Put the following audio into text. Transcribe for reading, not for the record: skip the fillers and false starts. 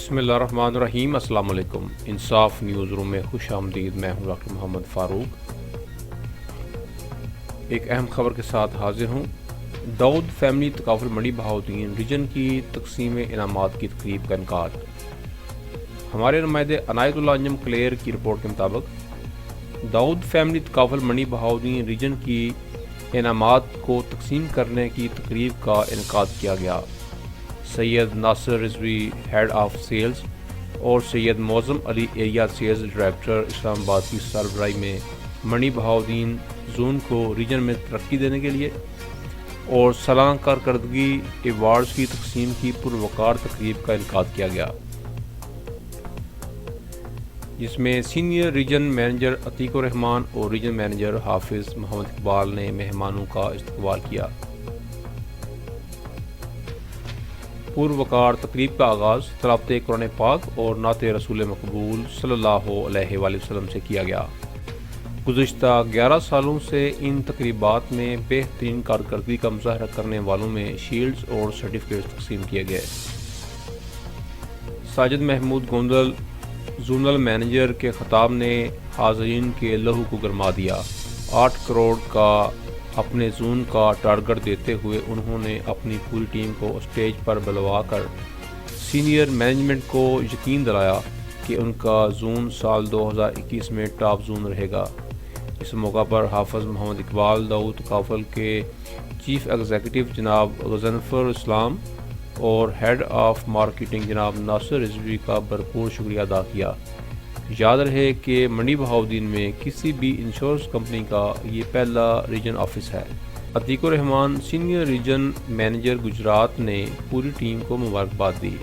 بسم اللہ الرحمن الرحیم۔ السلام علیکم۔ انصاف نیوز روم میں خوش آمدید۔ میں ہوں ڈاکٹر محمد فاروق۔ ایک اہم خبر کے ساتھ حاضر ہوں۔ داؤد فیملی تکافل منڈی بہاؤدین ریجن کی تقسیم انعامات کی تقریب کا انعقاد۔ ہمارے نمائندے عنایت اللہ انجم کلیر کی رپورٹ کے مطابق داؤد فیملی تکافل منڈی بہاؤدین ریجن کی انعامات کو تقسیم کرنے کی تقریب کا انعقاد کیا گیا۔ سید ناصر رضوی ہیڈ آف سیلز اور سید معظم علی ایریا سیلز ڈائریکٹر اسلام آباد کی سربراہی میں منڈی بہاؤدین زون کو ریجن میں ترقی دینے کے لیے اور سالانہ کارکردگی ایوارڈز کی تقسیم کی پروقار تقریب کا انعقاد کیا گیا، جس میں سینئر ریجن مینیجر عتیق الرحمان اور ریجن مینیجر حافظ محمد اقبال نے مہمانوں کا استقبال کیا۔ پروقار تقریب کا آغاز تلاوت قرآن پاک اور نعت رسول مقبول صلی اللہ علیہ وآلہ وسلم سے کیا گیا۔ گزشتہ 11 سالوں سے ان تقریبات میں بہترین کارکردگی کا مظاہرہ کرنے والوں میں شیلڈز اور سرٹیفکیٹس تقسیم کیے گئے۔ ساجد محمود گوندل زونل مینیجر کے خطاب نے حاضرین کے لہو کو گرما دیا۔ 8 کروڑ کا اپنے زون کا ٹارگٹ دیتے ہوئے انہوں نے اپنی پوری ٹیم کو اسٹیج پر بلوا کر سینئر مینجمنٹ کو یقین دلایا کہ ان کا زون سال 2021 میں ٹاپ زون رہے گا۔ اس موقع پر حافظ محمد اقبال داؤد تکافل کے چیف ایگزیکٹو جناب غضنفر اسلام اور ہیڈ آف مارکیٹنگ جناب ناصر رضوی کا بھرپور شکریہ ادا کیا۔ یاد رہے کہ منڈی بہاؤدین میں کسی بھی انشورنس کمپنی کا یہ پہلا ریجن آفس ہے۔ عتیق الرحمان سینئر ریجن مینیجر گجرات نے پوری ٹیم کو مبارکباد دی۔